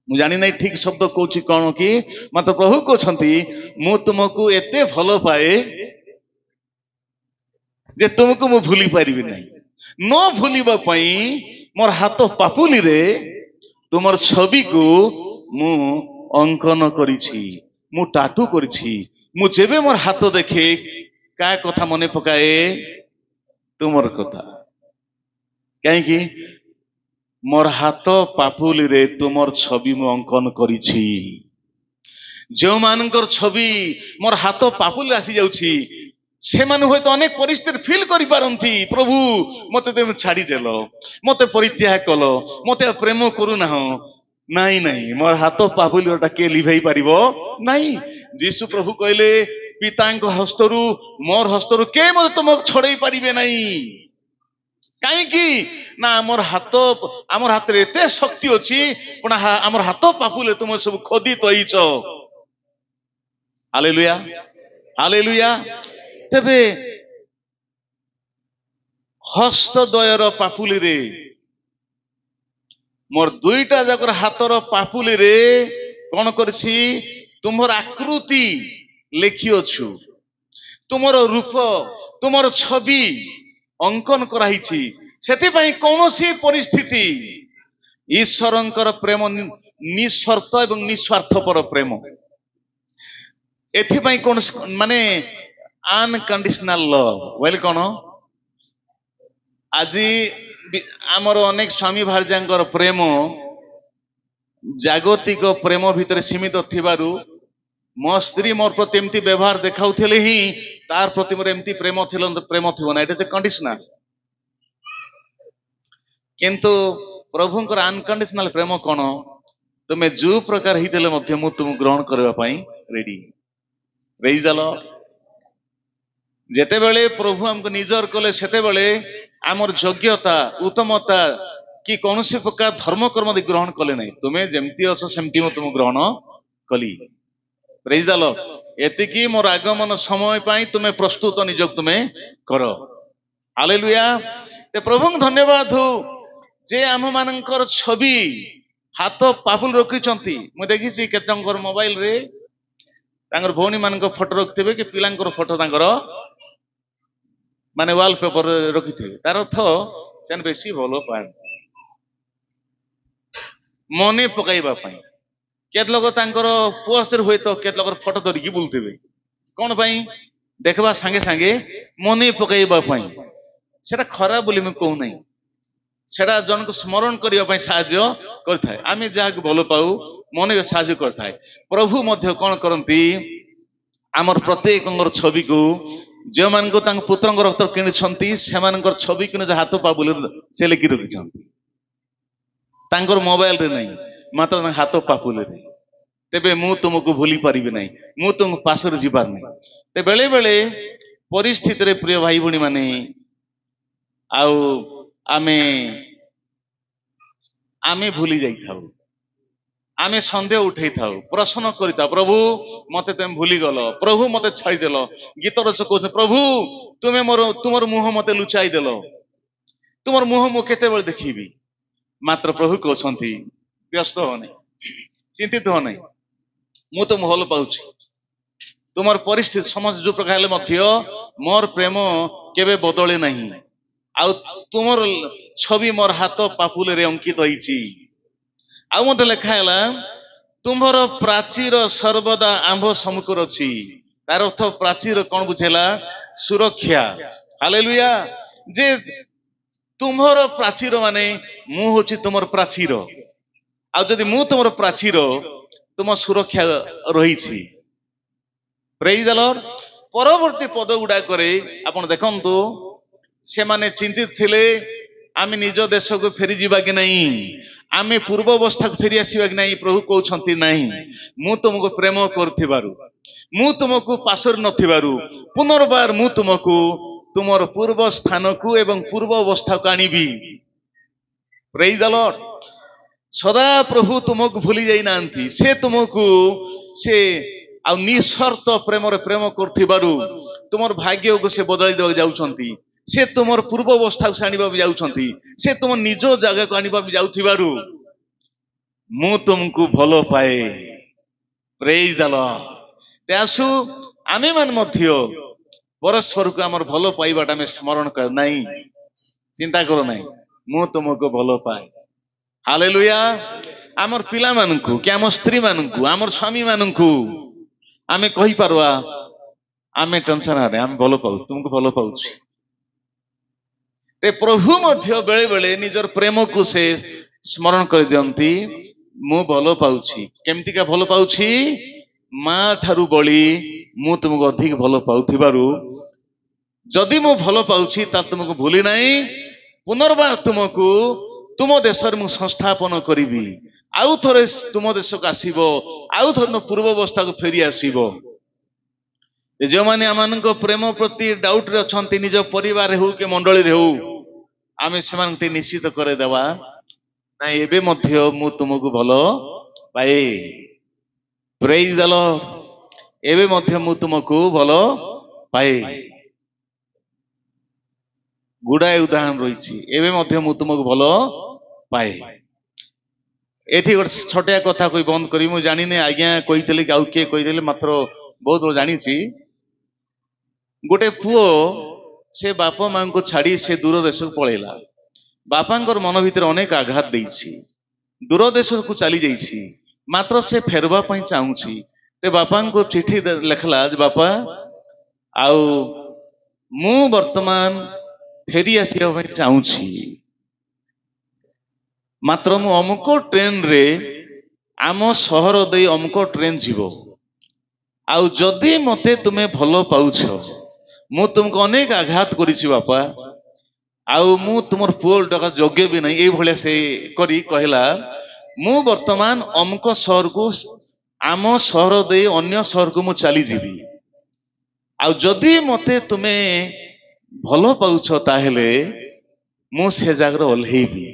ମୁଁ ଜାଣିନାହିଁ ଠିକ ଶବ୍ଦ କହୁଛି କଣ କି, ମାତ୍ର ପ୍ରଭୁ କହୁଛନ୍ତି ମୁଁ ତୁମକୁ ଏତେ ଭଲ ପାଏ ଯେ ତୁମକୁ ମୁଁ ଭୁଲି ପାରିବି ନାହିଁ। ନ ଭୁଲିବା ପାଇଁ ମୋର ହାତ ପାପୁଲିରେ ତୁମର ଛବିକୁ ମୁଁ ଅଙ୍କନ କରିଛି, ମୁଁ ଟାଟୁ କରିଛି। ମୁଁ ଯେବେ ମୋର ହାତ ଦେଖେ କାହା କଥା ମନେ ପକାଏ? ତୁମର କଥା। କାହିଁକି? ମୋର ହାତ ପାପୁଲିରେ ତୁମର ଛବି ମୁଁ ଅଙ୍କନ କରିଛି। ଯେଉଁମାନଙ୍କର ଛବି ମୋର ହାତ ପାପୁଲି ଆସି ଯାଉଛି, ସେମାନେ ହୁଏତ ଅନେକ ପରିସ୍ଥିତି ଫିଲ୍ କରିପାରନ୍ତି, ପ୍ରଭୁ ମତେ ତୁମେ ଛାଡିଦେଲ, ମତେ ପରିତ୍ୟାଗ କଲ, ମତେ ପ୍ରେମ କରୁନାହଁ। ନାଇଁ ନାଇଁ, ମୋର ହାତ ପାପୁଲିଟା କିଏ ଲିଭେଇ ପାରିବ ନାହିଁ। ଯୀଶୁ ପ୍ରଭୁ କହିଲେ ପିତାଙ୍କ ହସ୍ତରୁ, ମୋର ହସ୍ତରୁ କେହି ମତେ ତୁମକୁ ଛଡେଇ ପାରିବେ ନାହିଁ। କାହିଁକି? ନା ଆମର ହାତରେ ଏତେ ଶକ୍ତି ଅଛି, ପୁଣି ଆମର ହାତ ପାପୁଲିରେ ତୁମେ ସବୁ ଖୋଦିତ ହେଇଛ। Hallelujah, hallelujah. ତେବେ ହସ୍ତଦ୍ୱୟର ପାପୁଲିରେ, ମୋର ଦୁଇଟା ଯାକର ହାତର ପାପୁଲିରେ କଣ କରିଛି? ତୁମର ଆକୃତି ଲେଖିଅଛୁ, ତୁମର ରୂପ, ତୁମର ଛବି ଅଙ୍କନ କରାହେଇଛି। ସେଥିପାଇଁ କୌଣସି ପରିସ୍ଥିତି ଈଶ୍ୱରଙ୍କର ପ୍ରେମ ନିଃସର୍ତ୍ତ ଏବଂ ନିଃସ୍ୱାର୍ଥପର ପ୍ରେମ। ଏଥିପାଇଁ କୌଣସି ମାନେ ଅନକଣ୍ଡିସନାଲ ଲଭ୍ ବୋଇଲେ କଣ? ଆଜି ଆମର ଅନେକ ସ୍ୱାମୀ ଭାର୍ଯ୍ୟାଙ୍କର ପ୍ରେମ ଜାଗତିକ ପ୍ରେମ ଭିତରେ ସୀମିତ ଥିବାରୁ ମୋ ସ୍ତ୍ରୀ ମୋର ପ୍ରତି ଏମିତି ବ୍ୟବହାର ଦେଖାଉଥିଲେ ହିଁ ତାର ପ୍ରତି ମୋର ଏମିତି ପ୍ରେମ ଥିବ ନା, ଏଇଟା କଣ୍ଡିସନାଲ। କିନ୍ତୁ ପ୍ରଭୁଙ୍କର ଅନକଣ୍ଡିସନାଲ ପ୍ରେମ କଣ? ତୁମେ ଯୋଉ ପ୍ରକାର ହେଇଥିଲେ ମଧ୍ୟ ମୁଁ ତୁମକୁ ଗ୍ରହଣ କରିବା ପାଇଁ ରେଡି। ପ୍ରେଜ୍ ଦ ଲର୍ଡ। ଯେତେବେଳେ ପ୍ରଭୁ ଆମକୁ ନିଜର କଲେ ସେତେବେଳେ ଆମର ଯୋଗ୍ୟତା ଉତ୍ତମତା କି କୌଣସି ପ୍ରକାର ଧର୍ମ କର୍ମ ଗ୍ରହଣ କଲେ ନାହିଁ। ତୁମେ ଯେମିତି ଅଛ ସେମିତି ମୁଁ ତୁମକୁ ଗ୍ରହଣ କଲି। ପ୍ରେଜ୍ ଦ ଲର୍ଡ। ଏତିକି ମୋର ଆଗମନ ସମୟ ପାଇଁ ତୁମେ ପ୍ରସ୍ତୁତ ନିଜକୁ ତୁମେ କର। ହାଲେଲୁୟା। ପ୍ରଭୁଙ୍କୁ ଧନ୍ୟବାଦ ହଉ ଯେ ଆମ ମାନଙ୍କର ଛବି ହାତ ପାପୁଲ ରଖିଛନ୍ତି। ମୁଁ ଦେଖିଛି କେତେ ଜଣଙ୍କର ମୋବାଇଲରେ ତାଙ୍କର ଭଉଣୀ ମାନଙ୍କ ଫଟୋ ରଖିଥିବେ କି ପିଲାଙ୍କର ଫଟୋ ତାଙ୍କର ମାନେ ୱାଲ ପେପର ରଖିଥିବେ। ତାର ଅର୍ଥ ସେମାନେ ବେଶୀ ଭଲ ପାଆନ୍ତି ମନେ ପକାଇବା ପାଇଁ। କେତେ ଲୋକ ତାଙ୍କର ପୋଷ୍ଟରେ ହୁଏତ କେତେ ଲୋକର ଫଟୋ ଧରିକି ବୁଲୁଥିବେ। କଣ ପାଇଁ? ଦେଖିବା ସାଙ୍ଗେ ସାଙ୍ଗେ ମନେ ପକାଇବା ପାଇଁ। ସେଟା ଖରାପ ବୋଲି ମୁଁ କହୁନାହିଁ, ସେଟା ଜଣକୁ ସ୍ମରଣ କରିବା ପାଇଁ ସାହାଯ୍ୟ କରିଥାଏ। ଆମେ ଯାହାକୁ ଭଲ ପାଉ ମନେ ସାହାଯ୍ୟ କରିଥାଏ। ପ୍ରଭୁ ମଧ୍ୟ କଣ କରନ୍ତି? ଆମର ପ୍ରତ୍ୟେକଙ୍କର ଛବିକୁ ଯେଉଁମାନଙ୍କୁ ତାଙ୍କ ପୁତ୍ରଙ୍କ ରକ୍ତ କିଣିଛନ୍ତି ସେମାନଙ୍କର ଛବି କିଣି ହାତ ପାପୁଲି ସେ ଲେଖି ରଖିଛନ୍ତି। ତାଙ୍କର ମୋବାଇଲରେ ନାହିଁ, ମାତ୍ର ତାଙ୍କ ହାତ ପାପୁଲିରେ। ତେବେ ମୁଁ ତୁମକୁ ଭୁଲି ପାରିବି ନାହିଁ, ମୁଁ ତୁମ ପାଶରେ ଯିବାର ନାହିଁ। ତେ ବେଳେ ବେଳେ ପରିସ୍ଥିତିରେ ପ୍ରିୟ ଭାଇ ଭଉଣୀ ମାନେ ଆଉ ଆମେ ଭୁଲି ଯାଇଥାଉ, ଆମେ ସନ୍ଦେହ ଉଠେଇଥାଉ, ପ୍ରଶ୍ନ କରିଥାଉ, ପ୍ରଭୁ ମତେ ତମେ ଭୁଲିଗଲ, ପ୍ରଭୁ ମତେ ଛାଡିଦେଲ। ଗୀତ ରଚକ କହୁଛନ୍ତି, ପ୍ରଭୁ ତୁମର ମୁହଁ ମତେ ଲୁଚାଇ ଦେଲ, ତୁମର ମୁହଁ ମୁଁ କେତେବେଳେ ଦେଖିବି? ମାତ୍ର ପ୍ରଭୁ କହୁଛନ୍ତି, ବ୍ୟସ୍ତ ହୁଅ ନାହିଁ, ଚିନ୍ତିତ ହୁଅ ନାହିଁ, ମୁଁ ତୁମକୁ ଭଲ ପାଉଛି। ତୁମର ପରିସ୍ଥିତି ସମସ୍ତ ଯୋଉ ପ୍ରକାର ହେଲେ ମଧ୍ୟ ମୋର ପ୍ରେମ କେବେ ବଦଳେ ନାହିଁ। ଆଉ ତୁମର ଛବି ମୋର ହାତ ପାପୁଲିରେ ଅଙ୍କିତ ହେଇଛି। ଆଉ ମତେ ଲେଖା ହେଲା, ତୁମର ପ୍ରାଚୀର ସର୍ବଦା ଆମ୍ଭ ସମ୍ମୁଖରେ ଅଛି। ତାର ଅର୍ଥ ପ୍ରାଚୀର କଣ ବୁଝେଇଲା? ସୁରକ୍ଷା। ହାଲେଲୁୟା। ଯେ ତୁମର ପ୍ରାଚୀର ମାନେ ମୁଁ ହଉଛି ତୁମର ପ୍ରାଚୀର। ଆଉ ଯଦି ମୁଁ ତୁମର ପ୍ରାଚୀର, ତୁମ ସୁରକ୍ଷା ରହିଛି। ପ୍ରେଜ୍ ଦ ଲର୍ଡ। ପରବର୍ତ୍ତୀ ପଦ ଗୁଡାକରେ ଆପଣ ଦେଖନ୍ତୁ, ସେମାନେ ଚିନ୍ତିତ ଥିଲେ ଆମେ ନିଜ ଦେଶକୁ ଫେରିଯିବା କି ନାହିଁ, ଆମେ ପୂର୍ବ ଅବସ୍ଥାକୁ ଫେରି ଆସିବା କି ନାହିଁ। ପ୍ରଭୁ କହୁଛନ୍ତି ନାହିଁ, ମୁଁ ତୁମକୁ ପ୍ରେମ କରୁଥିବାରୁ, ମୁଁ ତୁମକୁ ପାଶରେ ନଥିବାରୁ ପୁନର୍ବାର ମୁଁ ତୁମକୁ ତୁମର ପୂର୍ବ ସ୍ଥାନକୁ ଏବଂ ପୂର୍ବ ଅବସ୍ଥାକୁ ଆଣିବି। ପ୍ରେଜ୍ ଦ ଲର୍ଡ। ସଦା ପ୍ରଭୁ ତୁମକୁ ଭୁଲି ଯାଇନାହାନ୍ତି। ସେ ତୁମକୁ ଆଉ ନିଃସର୍ତ୍ତ ପ୍ରେମରେ ପ୍ରେମ କରୁଥିବାରୁ ତୁମର ଭାଗ୍ୟକୁ ସେ ବଦଳାଇ ଦେବାକୁ ଯାଉଛନ୍ତି। ସେ ତୁମର ପୂର୍ବ ଅବସ୍ଥାକୁ ଆଣିବାକୁ ଯାଉଛନ୍ତି। ସେ ତୁମ ନିଜ ଜାଗାକୁ ଆଣିବାକୁ ଯାଉଥିବାରୁ ମୁଁ ତୁମକୁ ଭଲ ପାଏ। ପ୍ରେଜ୍ ଦ ଲର୍ଡ। ଆସୁ ଆମେ ମାନେ ମଧ୍ୟ ପରସ୍ପରକୁ ଆମର ଭଲ ପାଇବାଟା ଆମେ ସ୍ମରଣ କର ନାହିଁ, ଚିନ୍ତା କର ନାହିଁ, ମୁଁ ତୁମକୁ ଭଲ ପାଏ। ହାଲେଲୁୟା। ଆମର ପିଲାମାନଙ୍କୁ କି ଆମ ସ୍ତ୍ରୀ ମାନଙ୍କୁ, ଆମର ସ୍ୱାମୀ ମାନଙ୍କୁ ଆମେ କହିପାରୁଆ, ଆମେ ଟେନସନ ନାହିଁ, ଆମେ ଭଲ ପାଉ, ତୁମକୁ ଭଲ ପାଉଛି। ପ୍ରଭୁ ମଧ୍ୟ ବେଳେ ବେଳେ ନିଜର ପ୍ରେମକୁ ସେ ସ୍ମରଣ କରିଦିଅନ୍ତି, ମୁଁ ଭଲ ପାଉଛି। କେମିତିକା ଭଲ ପାଉଛି? ମା ଠାରୁ ବଳି ମୁଁ ତୁମକୁ ଅଧିକ ଭଲ ପାଉଥିବାରୁ ଯଦି ମୁଁ ଭଲ ପାଉଛି ତାହେଲେ ତୁମକୁ ଭୁଲି ନାହିଁ, ପୁନର୍ବାର ତୁମକୁ ତୁମ ଦେଶରେ ମୁଁ ସଂସ୍ଥାପନ କରିବି। ଆଉ ଥରେ ତୁମ ଦେଶକୁ ଆସିବ, ଆଉ ଥରେ ପୂର୍ବ ଅବସ୍ଥାକୁ ଫେରି ଆସିବ। ଯେଉଁମାନେ ଆମମାନଙ୍କ ପ୍ରେମ ପ୍ରତି ଡାଉଟରେ ଅଛନ୍ତି, ନିଜ ପରିବାରରେ ହଉ କି ମଣ୍ଡଳୀରେ ହଉ, ଆମେ ସେମାନଙ୍କୁ ଟିକେ ନିଶ୍ଚିତ କରେଇଦେବା, ନାଇଁ ଏବେ ମଧ୍ୟ ମୁଁ ତୁମକୁ ଭଲ ପାଏ। ପ୍ରେଜ୍ ଦ ଲର୍ଡ। ଏବେ ମଧ୍ୟ ମୁଁ ତୁମକୁ ଭଲ ପାଏ। ଗୁଡାଏ ଉଦାହରଣ ରହିଛି, ଏବେ ମଧ୍ୟ ମୁଁ ତୁମକୁ ଭଲ ପାଏ। एठी गोटे छोटिया कथा कोई बंद करी मु जानी ने आज्ञा कही कि आउ किए कही मात्र बहुत लोग जानी गोटे पुओ से बापा मां को छाड़ी से दूर देश को पलैला बापांकर मन भीतर अनेक आघात देछि दूर देश को चली जाइछि मात्र से फेरवा पई चाहूछि ते बापा को चिट्ठी लिखला बापा आउ मु वर्तमान फेरी आसिया पई चाहूछि मात्र मु अमुक ट्रेन रे आम सहर दे अमुक ट्रेन जीवो आउ जदि मते तुमे भलो पाउछ मु तुमको अनेक आघात करिछि बापा आउ मु तुमर पुओ डका योग्य भी नहीं ए भले से करी कहला मु वर्तमान अमुक सहर को आम सहर दे अन्य सहर को मु चली जीवी आउ जदि मते तुमे भलो पाउछ ताहेले मु से जागर ओल्हेबी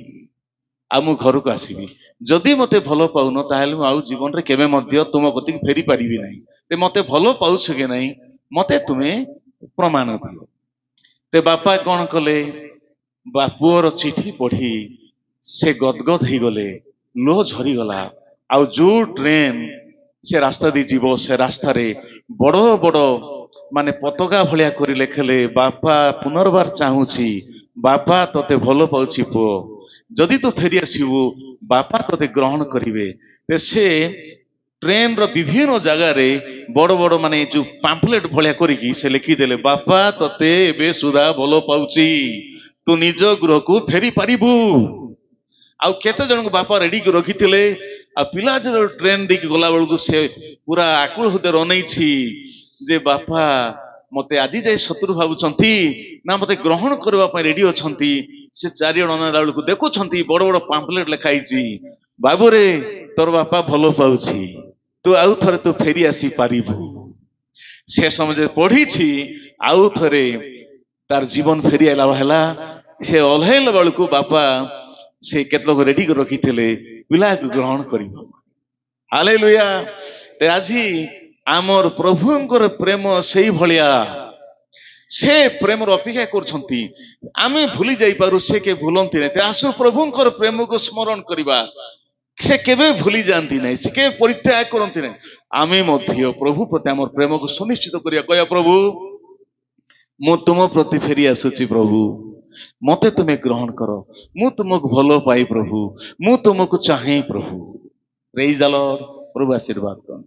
आ मु घर को आसीबी जदि मते भलो पाउन ताहेले मु आउ जीवन रे केबे मध्य तुम गति फेरी पारिबी नहीं ते मते भलो पाउछ के नहीं मते तुमे प्रमाण दियो ते बापा कौन कले बापुअर चिठी पढ़ी से गदगद ही गले लो झरी गला आउ जो ट्रेन से रास्ता दी जीव से रास्ता रे बड़ बड़ माने पताका भलिया करी लेखले बापा पुनर्बार चाहूची बापा तते भलो पाउची पुओ जदि तू फेरी आसीबू बापा तते ग्रहण करिवे ते से ट्रेन रो विभिन्न जगह रे बड़ बड़ माने जो पैम्फलेट भलिया करी से लिखि देले बापा तते एबे सुधा भलो पाउची तू निज गृह को फेरी पारिबू आउ केते जन को बापा रेडी को रखिथिले आ पिला जो ट्रेन दी गला बेल को से पूरा आकुल हृदय अनै छी जे बापा मते आजी जाय शत्रु भाबुछंती ना मते ग्रहण करबा पय रेडी अछंती से चारि जण अनला बेल को देखुछंती बड़ बड़ पैम्फलेट लिखाई छी बाबू रे तोर बापा भलो पाउछी तू आउ थरे तू फेरी आसी पारिबू से समझे पढ़ी छी आउ थरे तार जीवन फेरी आला हला से ओल्हेल बेल को बापा से केत लोग रेडी कर रखी थे पिला को ग्रहण कर हालेलुया ते आजी आमर प्रभुंकर प्रेम से भलिया से प्रेम अपेक्षा करछंती आमे भूली जाई पारु से के भूलंती नै आसु प्रभुंकर प्रेम को स्मरण करिबा से केबे भूली जानती नै से के परित्याग करंती नै आमे मध्य प्रभु प्रति आमर प्रेम को सुनिश्चित करिया कहया प्रभु मु तुम प्रति फेरी आसुची प्रभु मते तुम्हें ग्रहण करो मु तुमको भलो पाई प्रभु मु तुमको चाहे प्रभु प्रेज द लॉर्ड प्रभु आशीर्वाद करो।